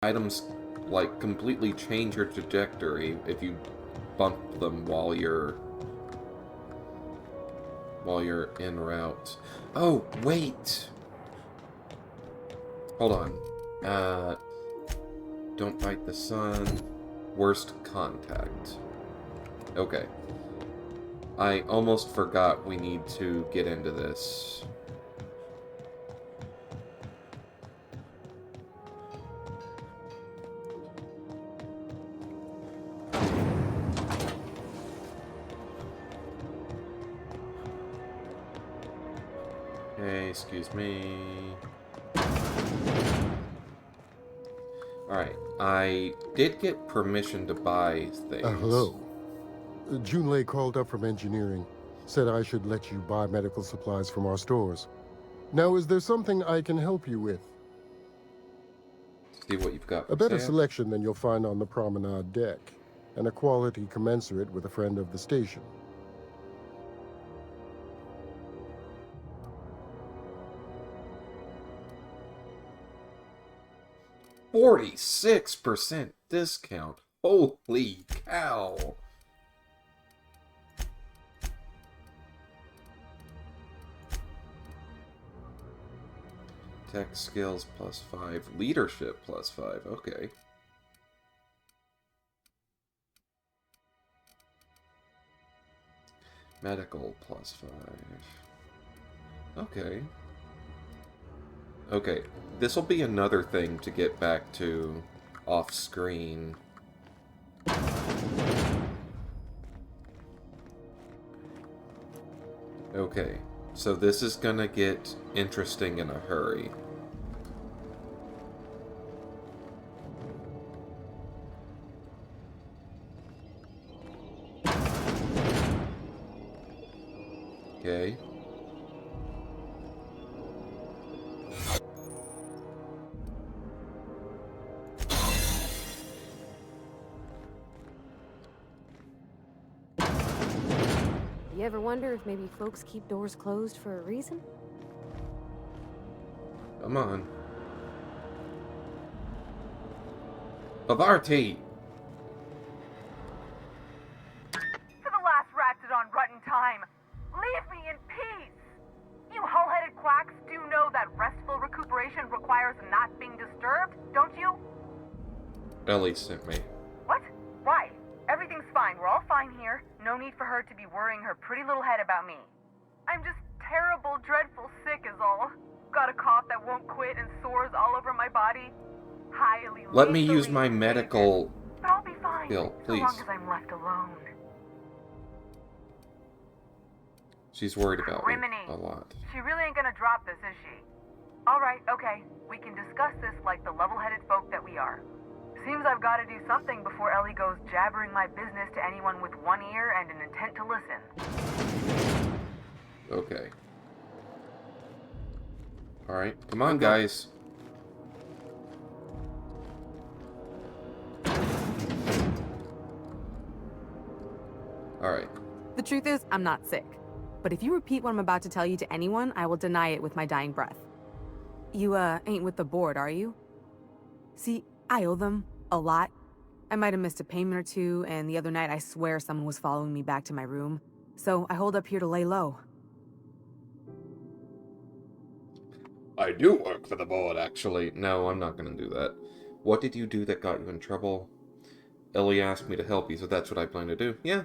items, like, completely change your trajectory if you bump them while you're en route. Oh, wait! Hold on. Don't bite the sun. Worst contact. Okay. I almost forgot we need to get into this. Okay, excuse me. Alright, I did get permission to buy things. Hello. Junlei called up from engineering. Said I should let you buy medical supplies from our stores. Now, is there something I can help you with? See what you've got A for better sale. selection than you'll find on the promenade deck, and a quality commensurate with a friend of the station. 46% discount. Holy cow. Tech skills +5. Leadership +5. Okay. Medical +5. Okay. Okay. This will be another thing to get back to off screen. Okay. So this is gonna get interesting in a hurry. Okay. You ever wonder if maybe folks keep doors closed for a reason? Come on. Avarti! For the last ratted on rotten time, leave me in peace! You hull-headed quacks do know that restful recuperation requires not being disturbed, don't you? Ellie sent me. What? Why? Everything's fine. We're all fine here. No need for her to be worrying her pretty little head about me. I'm just terrible, dreadful sick is all. Got a cough that won't quit and sores all over my body. Highly Let me use lethally my contagious. medical But I'll be fine, skill, so please. long as I'm left alone. She's worried about me Criminy. a lot. She really ain't gonna drop this, is she? Alright, okay. We can discuss this like the level-headed folk that we are. Seems I've gotta do something before Ellie goes jabbering my business to anyone with one ear and an intent to listen. Okay. Alright, come on, guys. Alright. The truth is, I'm not sick. But if you repeat what I'm about to tell you to anyone, I will deny it with my dying breath. You, ain't with the board, are you? See, I owe them a lot. I might have missed a payment or two, and the other night I swear someone was following me back to my room. So I hold up here to lay low. I do work for the board, actually. No, I'm not gonna do that. What did you do that got you in trouble? Ellie asked me to help you, so that's what I plan to do. Yeah.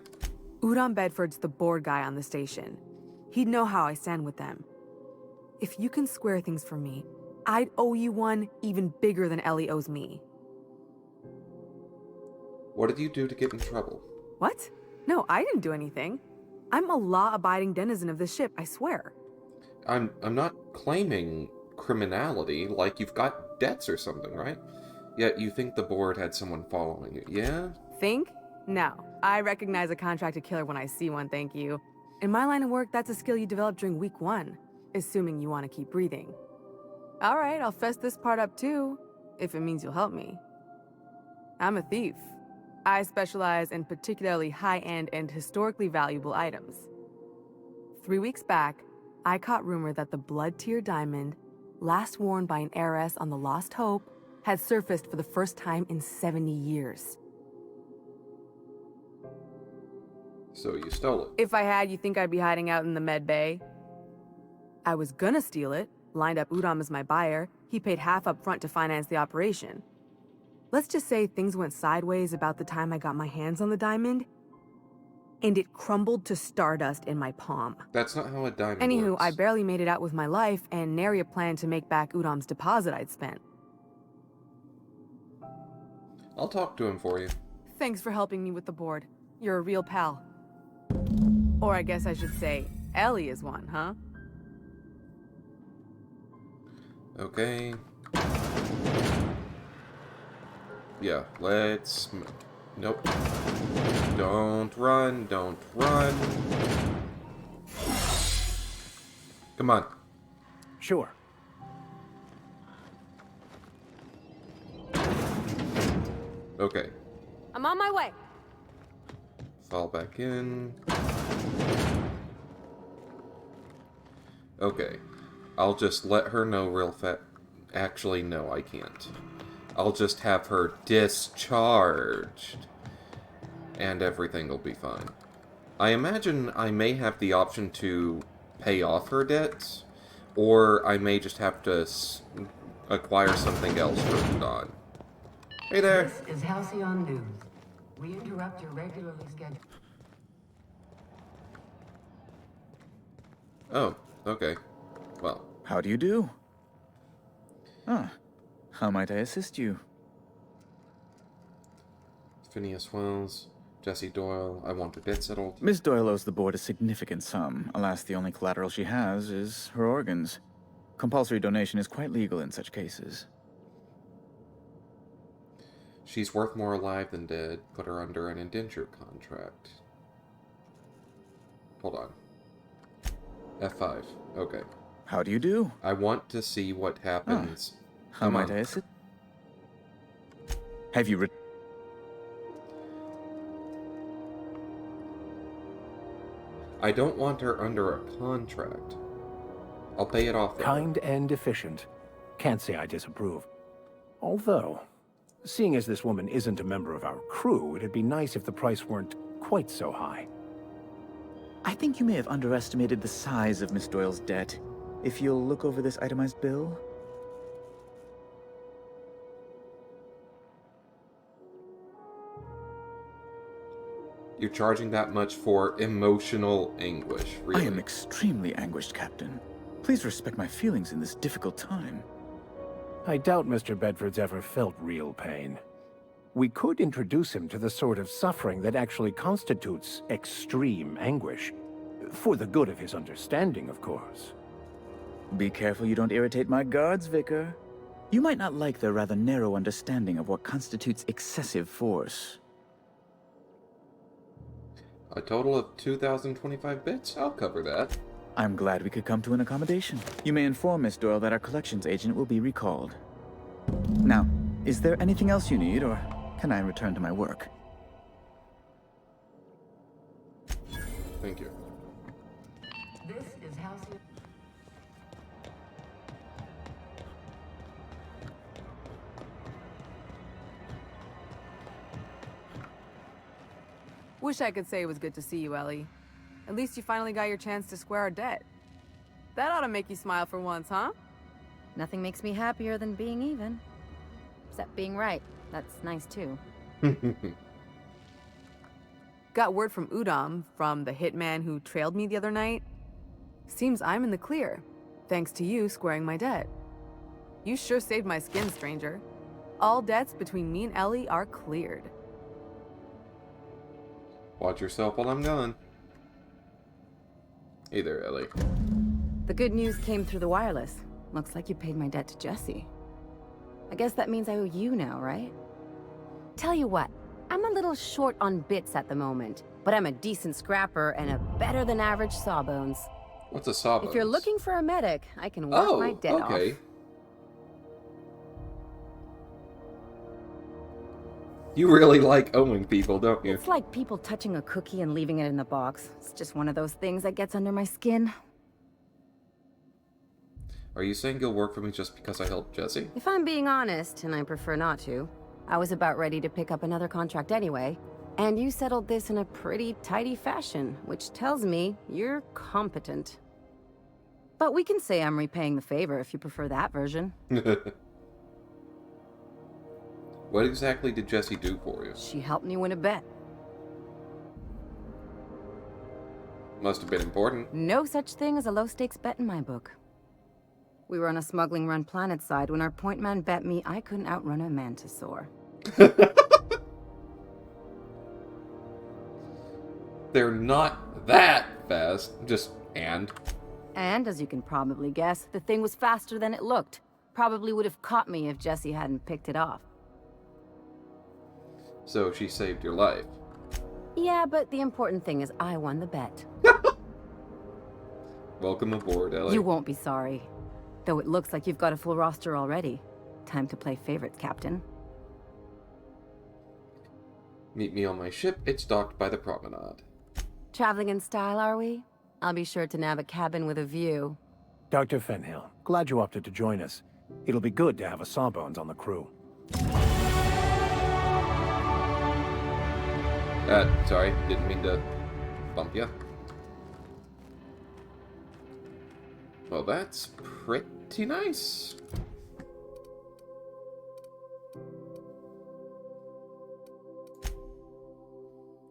UDOM Bedford's the board guy on the station. He'd know how I stand with them. If you can square things for me, I'd owe you one even bigger than Ellie owes me. What did you do to get in trouble? What? No, I didn't do anything. I'm a law-abiding denizen of this ship, I swear. I'm not claiming criminality, like you've got debts or something, right? Yet you think the board had someone following you, yeah? Think? No. I recognize a contracted killer when I see one, thank you. In my line of work, that's a skill you develop during week 1, assuming you want to keep breathing. All right, I'll fess this part up too, if it means you'll help me. I'm a thief. I specialize in particularly high-end and historically valuable items. 3 weeks back, I caught rumor that the blood tier diamond, last worn by an heiress on the Lost Hope, had surfaced for the first time in 70 years. So you stole it. If I had, you think I'd be hiding out in the med bay? I was gonna steal it, lined up UDOM as my buyer. He paid half up front to finance the operation. Let's just say things went sideways about the time I got my hands on the diamond, and it crumbled to stardust in my palm. That's not how a diamond Anywho, works. I barely made it out with my life, and nary a plan to make back UDOM's deposit I'd spent. I'll talk to him for you. Thanks for helping me with the board. You're a real pal. Or I guess I should say, Ellie is one, huh? Okay. Yeah, let's... Nope. Don't run, don't run. Come on. Sure. Okay. I'm on my way. Fall back in. Okay. I'll just let her know real fast. Actually, no, I can't. I'll just have her discharged. And everything will be fine. I imagine I may have the option to pay off her debts. Or I may just have to acquire something else for UDOM. Hey there! This is Halcyon News. We interrupt your regularly scheduled... Oh, okay. Well, How do you do? Ah, how might I assist you? Phineas Wells, Jessie Doyle, I want her debt settled. Miss Doyle owes the board a significant sum. Alas, the only collateral she has is her organs. Compulsory donation is quite legal in such cases. She's worth more alive than dead. Put her under an indenture contract. Hold on. F5. Okay. How do you do? I want to see what happens. How Come might on. I assist? Have you I don't want her under a contract. I'll pay it off. later. Kind and efficient. Can't say I disapprove. Although, seeing as this woman isn't a member of our crew, it'd be nice if the price weren't quite so high. I think you may have underestimated the size of Miss Doyle's debt. If you'll look over this itemized bill. You're charging that much for emotional anguish, really? I am extremely anguished, Captain. Please respect my feelings in this difficult time. I doubt Mr. Bedford's ever felt real pain. We could introduce him to the sort of suffering that actually constitutes extreme anguish. For the good of his understanding, of course. Be careful you don't irritate my guards, Vicar. You might not like their rather narrow understanding of what constitutes excessive force. A total of 2,025 bits? I'll cover that. I'm glad we could come to an accommodation. You may inform Miss Doyle that our collections agent will be recalled. Now, is there anything else you need, or can I return to my work? Thank you. This is Halcyon... Wish I could say it was good to see you, Ellie. At least you finally got your chance to square our debt. That ought to make you smile for once, huh? Nothing makes me happier than being even. Except being right. That's nice, too. Got word from UDOM, from the hitman who trailed me the other night. Seems I'm in the clear, thanks to you squaring my debt. You sure saved my skin, stranger. All debts between me and Ellie are cleared. Watch yourself while I'm gone. Hey there, Ellie. The good news came through the wireless. Looks like you paid my debt to Jessie. I guess that means I owe you now, right? Tell you what, I'm a little short on bits at the moment, but I'm a decent scrapper and a better-than-average sawbones. What's a sawbones? If you're looking for a medic, I can work my debt off. okay. You really like owing people, don't you? It's like people touching a cookie and leaving it in the box. It's just one of those things that gets under my skin. Are you saying you'll work for me just because I helped Jesse? If I'm being honest, and I prefer not to, I was about ready to pick up another contract anyway, and you settled this in a pretty tidy fashion, which tells me you're competent. But we can say I'm repaying the favor if you prefer that version. What exactly did Jesse do for you? She helped me win a bet. Must have been important. No such thing as a low-stakes bet in my book. We were on a smuggling run planetside when our point man bet me I couldn't outrun a mantisaur. They're not that fast. And, as you can probably guess, the thing was faster than it looked. Probably would have caught me if Jesse hadn't picked it off. so she saved your life. Yeah, but the important thing is I won the bet. Welcome aboard, Ellie. You won't be sorry. Though it looks like you've got a full roster already. Time to play favorites, Captain. Meet me on my ship. It's docked by the promenade. Traveling in style, are we? I'll be sure to nab a cabin with a view. Dr. Fenhill, glad you opted to join us. It'll be good to have a Sawbones on the crew. Sorry, didn't mean to bump you. Well, that's pretty nice.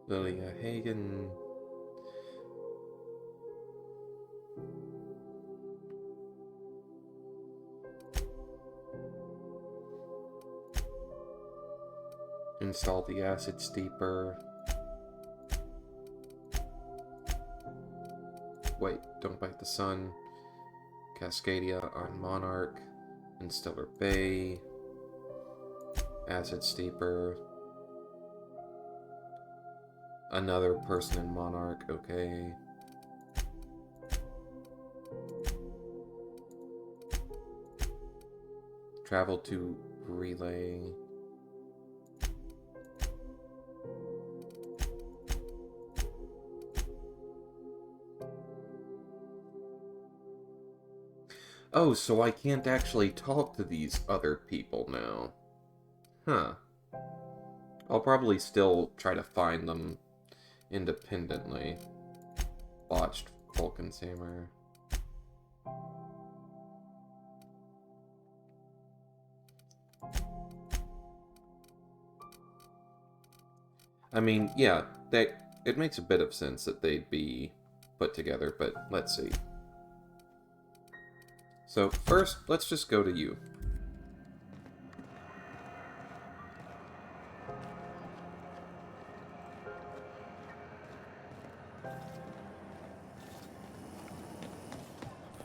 Lilia Hagen. Install the acid steeper. Wait, don't bite the sun. Cascadia on Monarch. In Stellar Bay. Acid steeper. Another person in Monarch, okay. Travel to Relay. Oh, so I can't actually talk to these other people now. Huh. I'll probably still try to find them independently. Botched Vulcan Samer. I mean, yeah, it makes a bit of sense that they'd be put together, but let's see. So first, let's just go to you.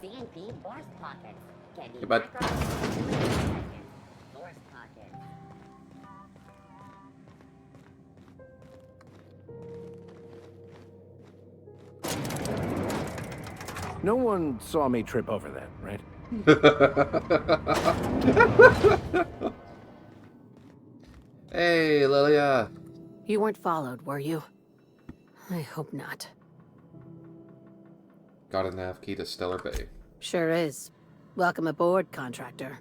CNP Force Pockets. Getting Hey, bud. Force Pockets. No one saw me trip over that, right? Hey, Lilia. You weren't followed, were you? I hope not. Got a nav key to Stellar Bay. Sure is. Welcome aboard, contractor.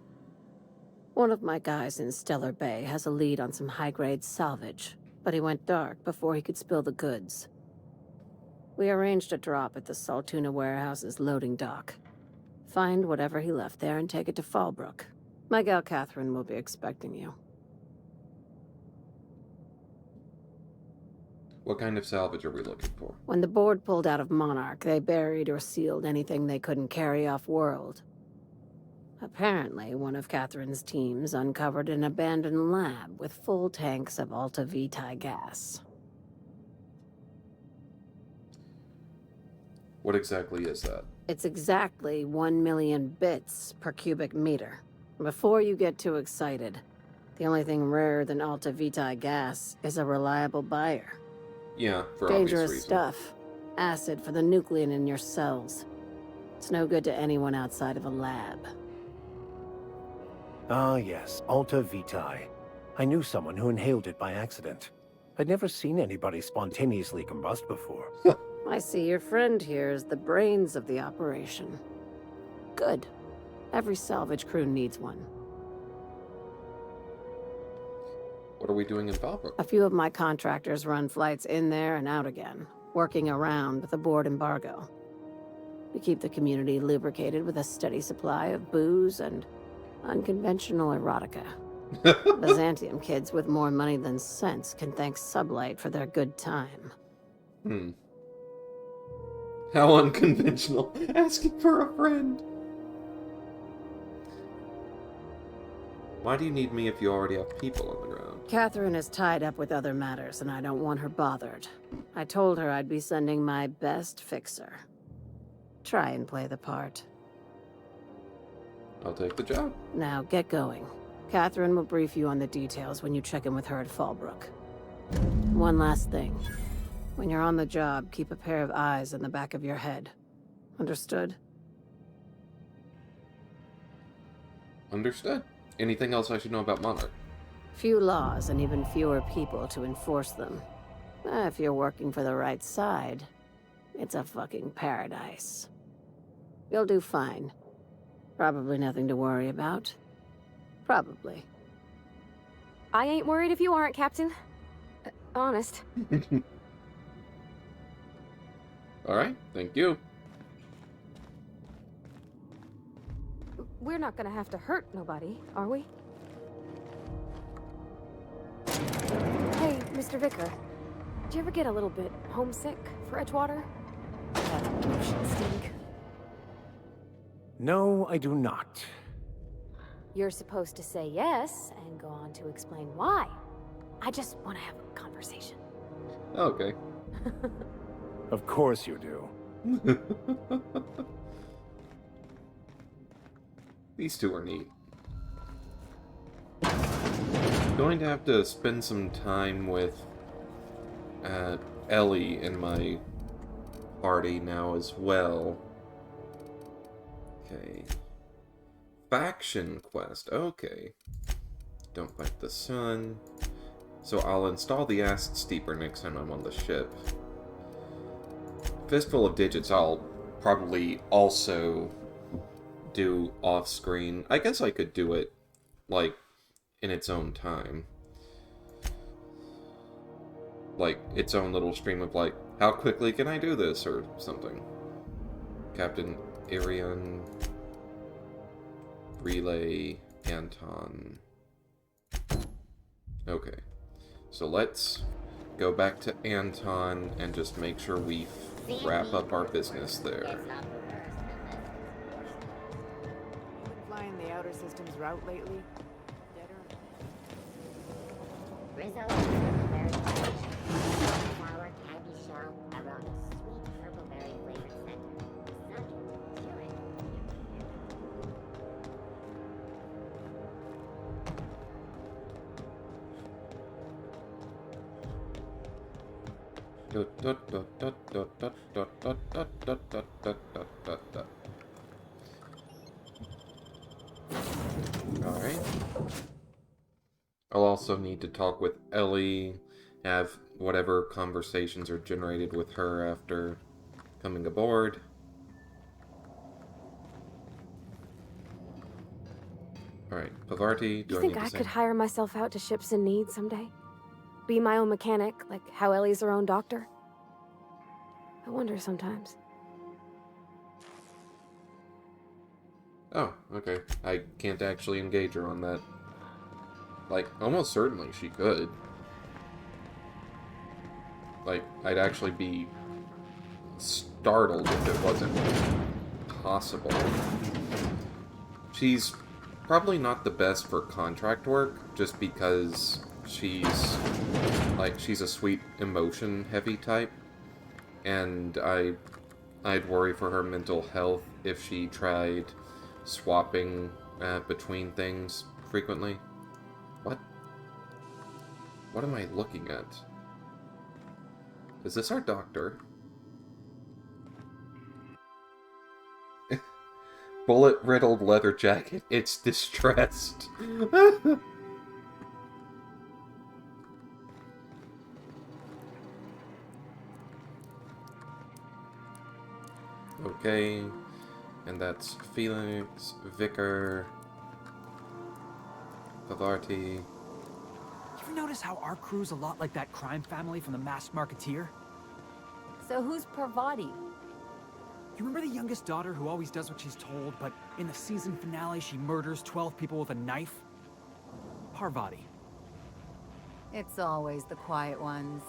One of my guys in Stellar Bay has a lead on some high-grade salvage, but he went dark before he could spill the goods. We arranged a drop at the Saltuna warehouse's loading dock. Find whatever he left there and take it to Fallbrook. My gal Catherine will be expecting you. What kind of salvage are we looking for? When the board pulled out of Monarch, they buried or sealed anything they couldn't carry off-world. Apparently, one of Catherine's teams uncovered an abandoned lab with full tanks of Alta Vitae gas. What exactly is that? It's exactly 1 million bits per cubic meter. Before you get too excited, the only thing rarer than Alta Vitae gas is a reliable buyer. Yeah, for Dangerous obvious reasons. stuff. Acid for the nucleon in your cells. It's no good to anyone outside of a lab. Ah, yes, Alta Vitae. I knew someone who inhaled it by accident. I'd never seen anybody spontaneously combust before. I see your friend here is the brains of the operation. Good. Every salvage crew needs one. What are we doing in Valbrook? A few of my contractors run flights in there and out again, working around with the board embargo. We keep the community lubricated with a steady supply of booze and unconventional erotica. Byzantium kids with more money than sense can thank Sublight for their good time. How unconventional. Asking for a friend. Why do you need me if you already have people on the ground? Catherine is tied up with other matters, and I don't want her bothered. I told her I'd be sending my best fixer. Try and play the part. I'll take the job. Now, get going. Catherine will brief you on the details when you check in with her at Fallbrook. One last thing. When you're on the job, keep a pair of eyes in the back of your head. Understood? Understood. Anything else I should know about Monarch? Few laws and even fewer people to enforce them. If you're working for the right side, it's a fucking paradise. You'll do fine. Probably nothing to worry about. Probably. I ain't worried if you aren't, Captain. Honest. Alright, thank you. We're not gonna have to hurt nobody, are we? Hey, Mr. Vicar. Do you ever get a little bit homesick for Edgewater? That ocean stink. No, I do not. You're supposed to say yes and go on to explain why. I just want to have a conversation. Okay. Of course you do. These two are neat. Going to have to spend some time with Ellie in my party now as well. Okay. Faction quest. Okay. Don't bite the sun. So I'll install the acid steeper next time I'm on the ship. Fistful of Digits I'll probably also do off-screen. I guess I could do it, like, in its own time. Like, its own little stream of, like, how quickly can I do this, or something. Captain Arion, Relay, Anton. Okay. So let's go back to Anton and just make sure we wrap up our business there. Flying the outer system's route lately? Rizzo, very sour candy shell around a sweet purple berry flavored center. Subject, cheering. Alright. I'll also need to talk with Ellie, have whatever conversations are generated with her after coming aboard. Alright, Pavarti, do You I think need to I say... could hire myself out to ships in need someday? Be my own mechanic, like how Ellie's her own doctor? I wonder sometimes. Oh, okay. I can't actually engage her on that. Like, almost certainly she could. Like, I'd actually be startled if it wasn't possible. She's probably not the best for contract work, just because she's, like, she's a sweet emotion-heavy type. And I'd worry for her mental health if she tried swapping between things frequently. What? What am I looking at? Is this our doctor? Bullet-riddled leather jacket. It's distressed. Okay. And that's Felix, Vicar, Pavarti. You ever notice how our crew's a lot like that crime family from The Masked Marketeer? So who's Parvati? You remember the youngest daughter who always does what she's told, but in the season finale she murders 12 people with a knife? Parvati. It's always the quiet ones.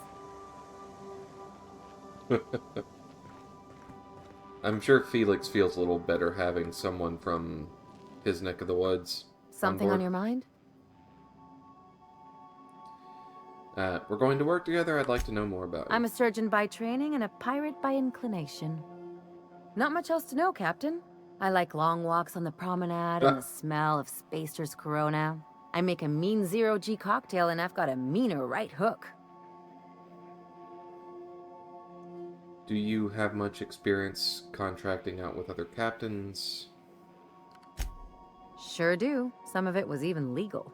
I'm sure Felix feels a little better having someone from his neck of the woods. Something on your mind? We're going to work together. I'd like to know more about it. I'm a surgeon by training and a pirate by inclination. Not much else to know, Captain. I like long walks on the promenade and the smell of Spacer's Corona. I make a mean zero-G cocktail and I've got a meaner right hook. Do you have much experience contracting out with other captains? Sure do. Some of it was even legal.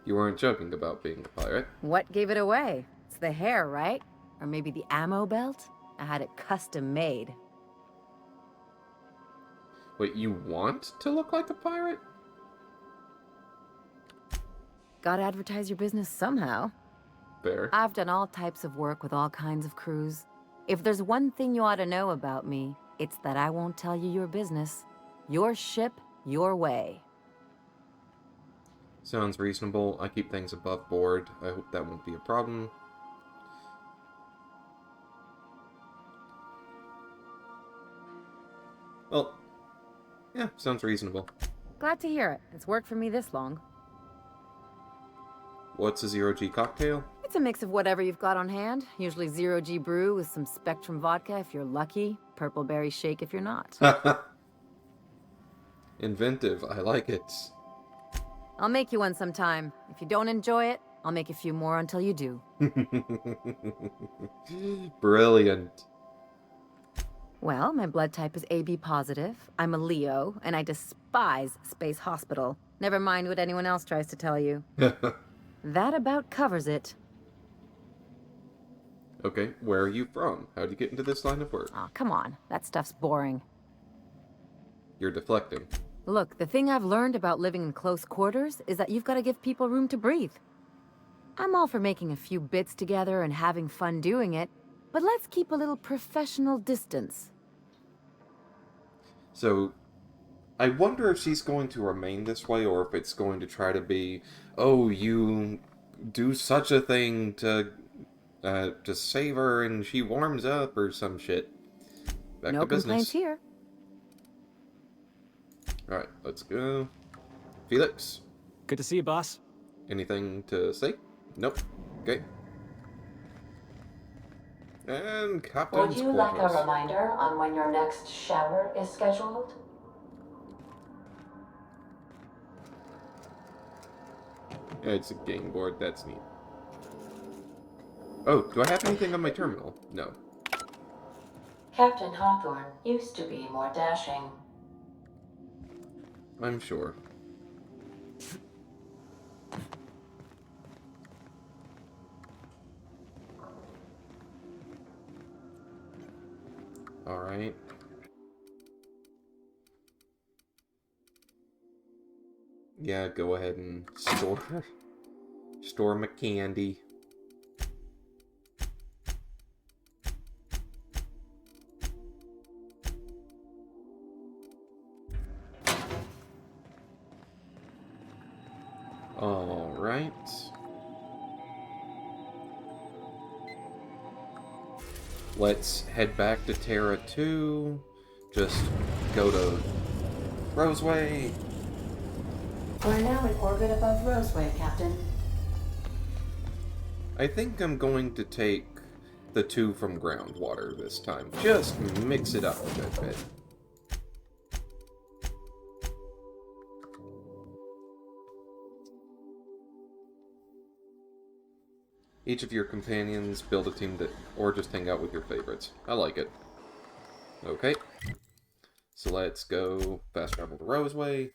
You weren't joking about being a pirate. What gave it away? It's the hair, right? Or maybe the ammo belt? I had it custom made. Wait, you want to look like a pirate? Gotta advertise your business somehow. Fair. I've done all types of work with all kinds of crews. If there's one thing you ought to know about me, it's that I won't tell you your business. Your ship, your way. Sounds reasonable. I keep things above board. I hope that won't be a problem. Well, yeah, sounds reasonable. Glad to hear it. It's worked for me this long. What's a zero-G cocktail? It's a mix of whatever you've got on hand. Usually zero-G brew with some Spectrum vodka if you're lucky. Purple berry shake if you're not. Inventive. I like it. I'll make you one sometime. If you don't enjoy it, I'll make a few more until you do. Brilliant. Well, my blood type is AB positive. I'm a Leo, and I despise Space Hospital. Never mind what anyone else tries to tell you. That about covers it. Okay, where are you from? How'd you get into this line of work? Aw, come on. That stuff's boring. You're deflecting. Look, the thing I've learned about living in close quarters is that you've got to give people room to breathe. I'm all for making a few bits together and having fun doing it, but let's keep a little professional distance. So, I wonder if she's going to remain this way, or if it's going to try to be, oh, you do such a thing to save her and she warms up, or some shit. Back no to business. Complaints here. Alright, let's go. Felix? Good to see you, boss. Anything to say? Nope. Okay. And Captain's Would you like a quarters. reminder on when your next shower is scheduled? Yeah, it's a game board. That's neat. Oh, do I have anything on my terminal? No. Captain Hawthorne used to be more dashing. I'm sure. Alright. Yeah, go ahead and store my candy. Alright. Let's head back to Terra 2. Just go to Roseway. We're now in orbit above Roseway, Captain. I think I'm going to take the 2 from groundwater this time. Just mix it up a good bit. Each of your companions build a team that, or just hang out with your favorites. I like it. Okay. So let's go fast travel to Roseway.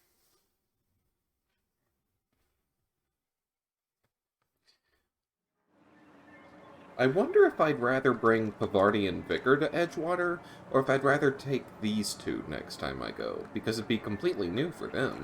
I wonder if I'd rather bring Pavardi and Vicar to Edgewater, or if I'd rather take these two next time I go, because it'd be completely new for them.